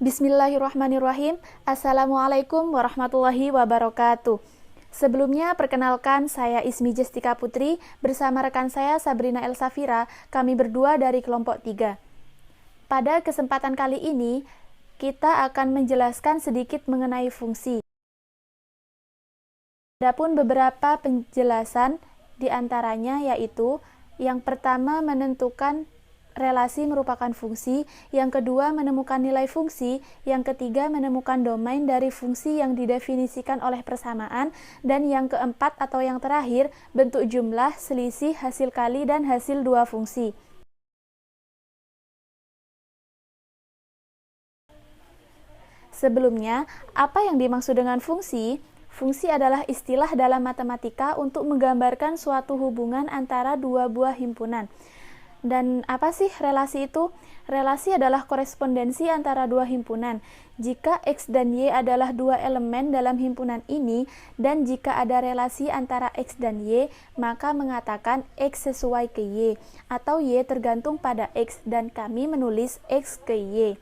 Bismillahirrahmanirrahim. Assalamualaikum warahmatullahi wabarakatuh. Sebelumnya, perkenalkan saya Ismi Jestika Putri bersama rekan saya Sabrina Elsafira. Kami berdua dari kelompok 3. Pada kesempatan kali ini, kita akan menjelaskan sedikit mengenai fungsi. Adapun beberapa penjelasan di antaranya yaitu yang pertama menentukan relasi merupakan fungsi, yang kedua menemukan nilai fungsi, yang ketiga menemukan domain dari fungsi yang didefinisikan oleh persamaan, dan yang keempat atau yang terakhir bentuk jumlah, selisih, hasil kali, dan hasil dua fungsi. Sebelumnya, apa yang dimaksud dengan fungsi? Fungsi adalah istilah dalam matematika untuk menggambarkan suatu hubungan antara dua buah himpunan. Dan apa sih relasi itu? Relasi adalah korespondensi antara dua himpunan. Jika X dan Y adalah dua elemen dalam himpunan ini, dan jika ada relasi antara X dan Y, maka mengatakan X sesuai ke Y, atau Y tergantung pada X, dan kami menulis X ke Y.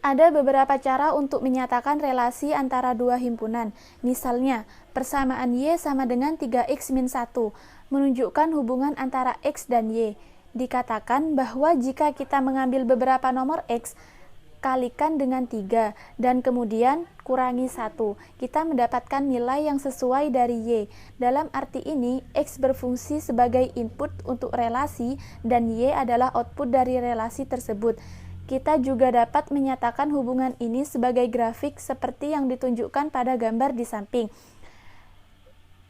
Ada beberapa cara untuk menyatakan relasi antara dua himpunan. Misalnya, persamaan Y sama dengan 3X-1, menunjukkan hubungan antara X dan Y. Dikatakan bahwa jika kita mengambil beberapa nomor X, kalikan dengan 3, dan kemudian kurangi 1, kita mendapatkan nilai yang sesuai dari Y. Dalam arti ini, X berfungsi sebagai input untuk relasi, dan Y adalah output dari relasi tersebut. Kita juga dapat menyatakan hubungan ini sebagai grafik seperti yang ditunjukkan pada gambar di samping.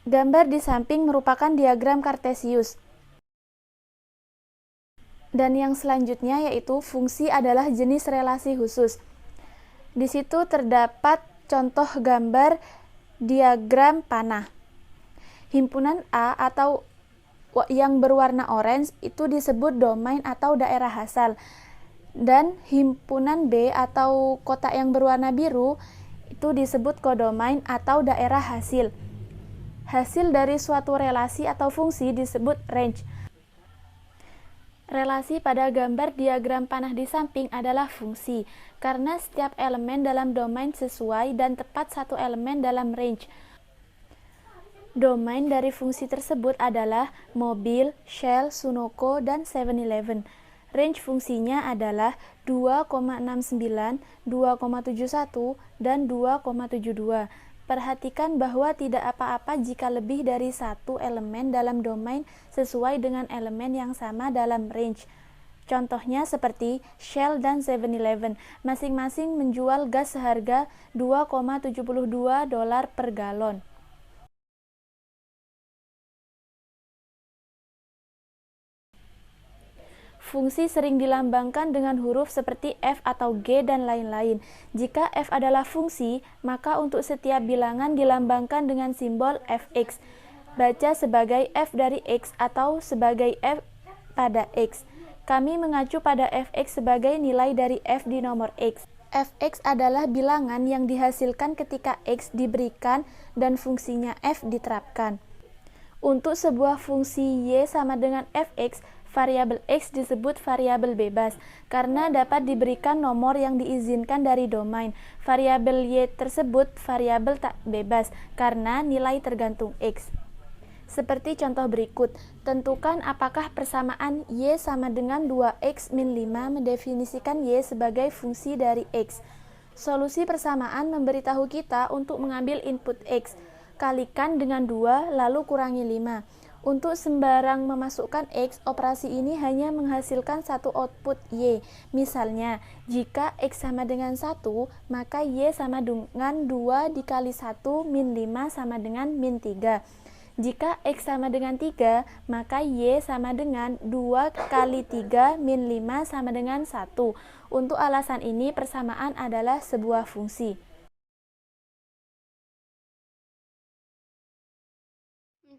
Gambar di samping merupakan diagram Kartesius. Dan yang selanjutnya yaitu fungsi adalah jenis relasi khusus. Di situ terdapat contoh gambar diagram panah. Himpunan A atau yang berwarna orange itu disebut domain atau daerah asal. Dan himpunan B atau kotak yang berwarna biru itu disebut kodomain atau daerah hasil. Hasil dari suatu relasi atau fungsi disebut range. Relasi pada gambar diagram panah di samping adalah fungsi, karena setiap elemen dalam domain sesuai dan tepat satu elemen dalam range. Domain dari fungsi tersebut adalah mobil, Shell, Sunoco, dan 7-Eleven. Range fungsinya adalah 2,69, 2,71, dan 2,72. Perhatikan bahwa tidak apa-apa jika lebih dari satu elemen dalam domain sesuai dengan elemen yang sama dalam range. Contohnya seperti Shell dan 7-Eleven, masing-masing menjual gas seharga $2,72 per galon. Fungsi sering dilambangkan dengan huruf seperti F atau G dan lain-lain. Jika F adalah fungsi, maka untuk setiap bilangan dilambangkan dengan simbol Fx. Baca sebagai F dari X atau sebagai F pada X. Kami mengacu pada Fx sebagai nilai dari F di nomor X. Fx adalah bilangan yang dihasilkan ketika X diberikan dan fungsinya F diterapkan. Untuk sebuah fungsi Y sama dengan Fx, variabel X disebut variabel bebas karena dapat diberikan nomor yang diizinkan dari domain. Variabel Y tersebut variabel tak bebas karena nilai tergantung X. Seperti contoh berikut, tentukan apakah persamaan Y sama dengan 2X min 5 mendefinisikan Y sebagai fungsi dari X. Solusi persamaan memberitahu kita untuk mengambil input X, kalikan dengan 2 lalu kurangi 5. Untuk sembarang memasukkan X, operasi ini hanya menghasilkan satu output Y. Misalnya, jika X sama dengan 1, maka Y sama dengan 2 dikali 1 min 5 sama dengan min 3. Jika X sama dengan 3, maka Y sama dengan 2 kali 3 min 5 sama dengan 1. Untuk alasan ini, persamaan adalah sebuah fungsi.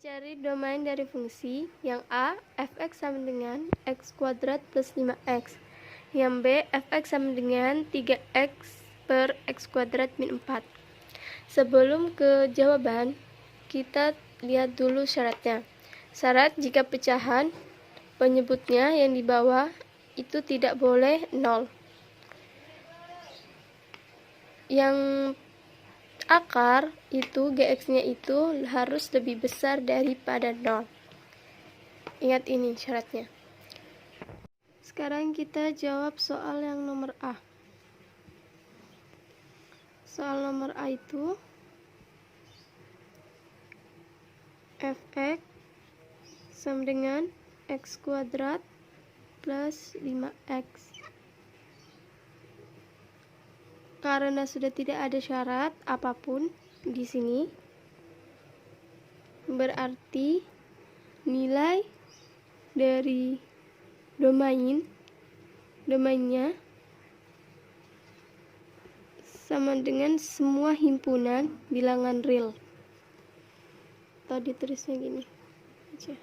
Mencari domain dari fungsi, yang A, fx sama dengan x kuadrat plus 5x. Yang B, fx sama dengan 3x per x kuadrat min 4. Sebelum ke jawaban, kita lihat dulu syaratnya. Syarat jika pecahan penyebutnya yang di bawah itu tidak boleh 0. Yang akar itu GX-nya itu harus lebih besar daripada 0. Ingat ini syaratnya. Sekarang kita jawab soal yang nomor A. Soal nomor A itu fx sama dengan x kuadrat plus 5x. Karena sudah tidak ada syarat apapun di sini, berarti nilai dari domainnya sama dengan semua himpunan bilangan real. Atau ditulisnya gini aja.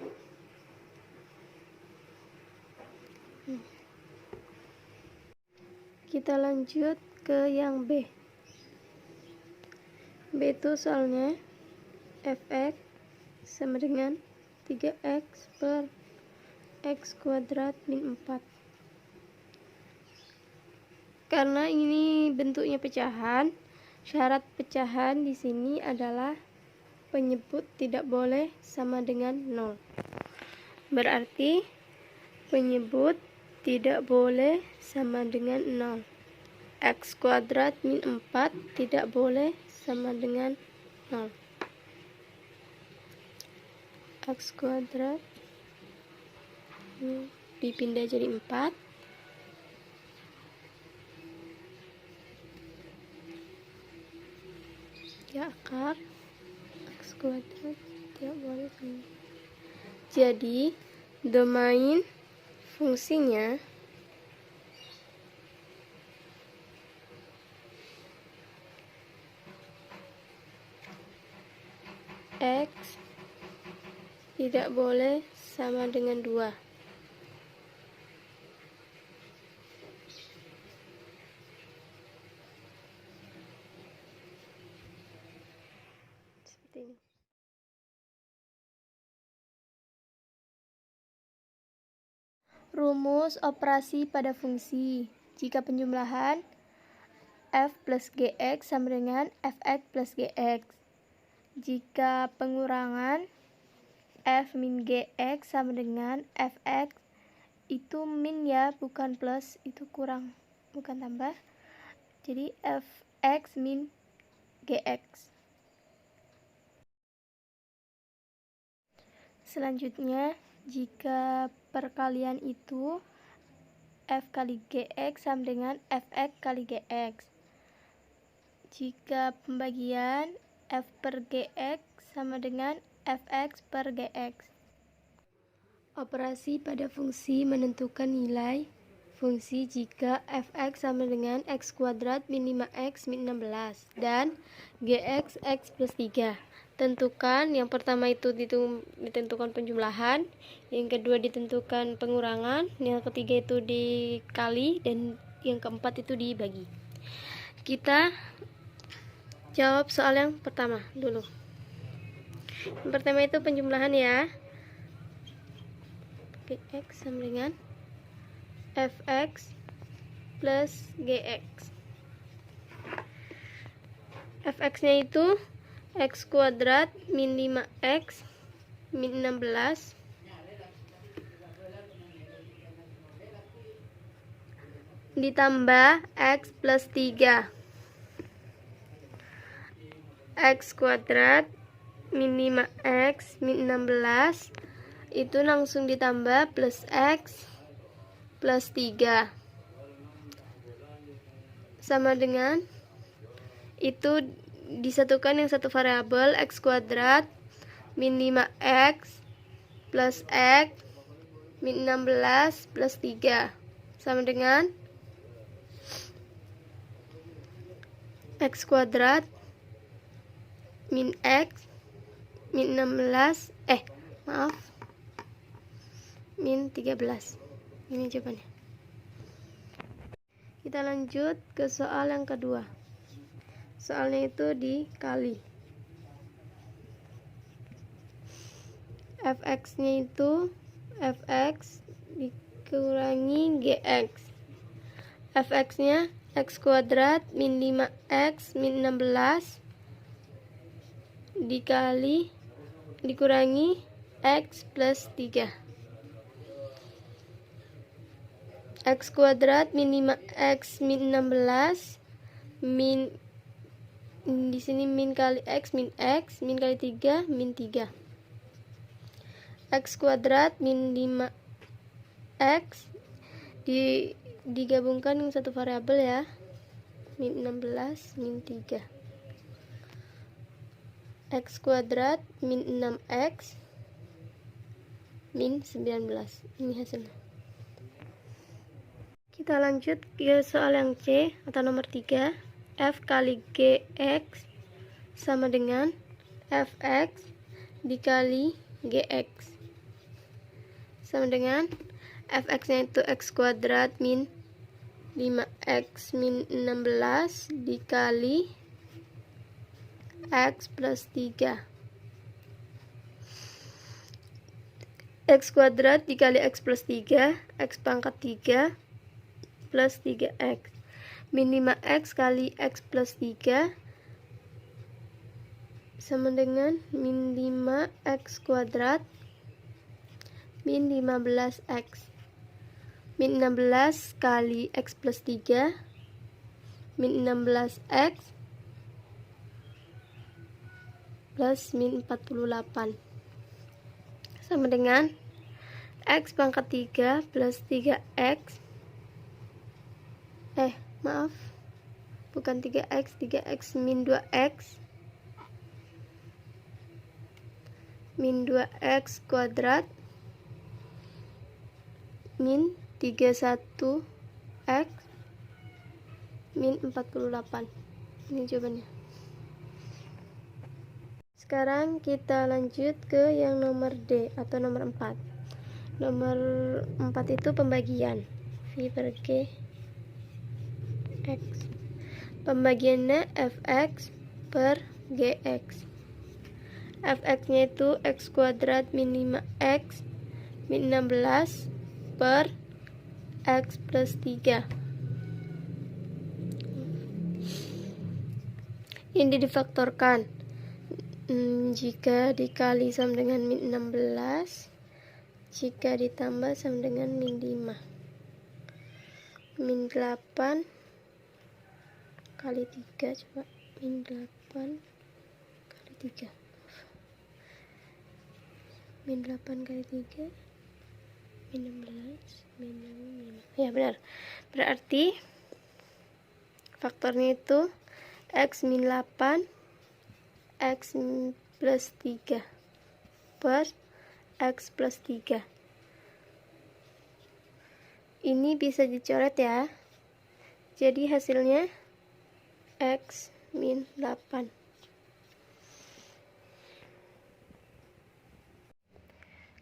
Kita lanjut ke yang B. B itu soalnya fx sama dengan 3x per x kuadrat min 4. Karena ini bentuknya pecahan, syarat pecahan di sini adalah penyebut tidak boleh sama dengan 0. Berarti penyebut tidak boleh sama dengan 0. X kuadrat min 4 tidak boleh sama dengan 0. X kuadrat dipindah jadi 4. Ya akar x kuadrat tidak boleh sama. Jadi domain fungsinya x tidak boleh sama dengan 2. Seperti ini. Rumus operasi pada fungsi. Jika penjumlahan f plus gx sama dengan fx plus gx. Jika pengurangan f min gx sama dengan fx, itu min ya, bukan plus, itu kurang, bukan tambah. Jadi fx min gx. Selanjutnya, jika perkalian itu f kali gx sama dengan fx kali gx. Jika pembagian f per gx sama dengan fx per gx. Operasi pada fungsi menentukan nilai fungsi jika fx sama dengan x kuadrat min 5x min 16 dan gx x plus 3. Tentukan, yang pertama itu ditentukan penjumlahan, yang kedua ditentukan pengurangan, yang ketiga itu dikali, dan yang keempat itu dibagi. Kita jawab soal yang pertama dulu. Yang pertama itu penjumlahan ya. Gx sama dengan fx plus gx. Fx-nya itu x kuadrat min 5x min 16 ditambah x plus 3. X kuadrat min 5x min 16 itu langsung ditambah plus x plus 3 sama dengan itu disatukan yang satu variabel x kuadrat min 5x plus x min 16 plus 3 sama dengan x kuadrat min x min 16 min 13. Ini jawabannya. Kita lanjut ke soal yang kedua. soalnya itu dikali. Fx nya itu fx dikurangi gx. Fx nya x kuadrat min 5x min 16 dikurangi x plus 3. X kuadrat min 5x min 16 min, di sini min kali x min kali 3 min 3. X kuadrat min 5x digabungkan dengan satu variabel ya, min 16 min 3. X kuadrat min 6x min 19. Ini hasilnya. Kita lanjut ke soal yang C atau nomor 3. F kali gx sama dengan fx dikali gx sama dengan fx nya itu x kuadrat min 5x min 16 dikali x plus 3. X kuadrat dikali x plus 3, x pangkat 3 plus 3x min 5x kali x plus 3 sama dengan min 5x kuadrat min 15x min 16 kali x plus 3 min 16x plus min 48 sama dengan x pangkat 3 plus 3x maaf, bukan 3x min 2x min 2x kuadrat min 31x min 48. Ini jawabannya. Sekarang kita lanjut ke yang nomor D atau nomor 4. Nomor 4 itu pembagian V per G X. Pembagiannya fx per gx. Fx nya itu x kuadrat min 5x min 16 per x plus 3. Ini difaktorkan. Jika dikali sama dengan min 16, jika ditambah sama dengan min 5. Min 8 kali 3, coba min 8 kali 3, min 8 kali 3 min 16 min 5. Ya benar, berarti faktornya itu x min 8 x plus 3 per x plus 3. Ini bisa dicoret ya, jadi hasilnya x min 8.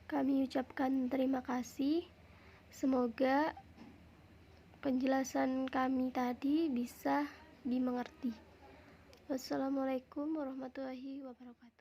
Kami ucapkan terima kasih. Semoga penjelasan kami tadi bisa dimengerti. Wassalamualaikum warahmatullahi wabarakatuh.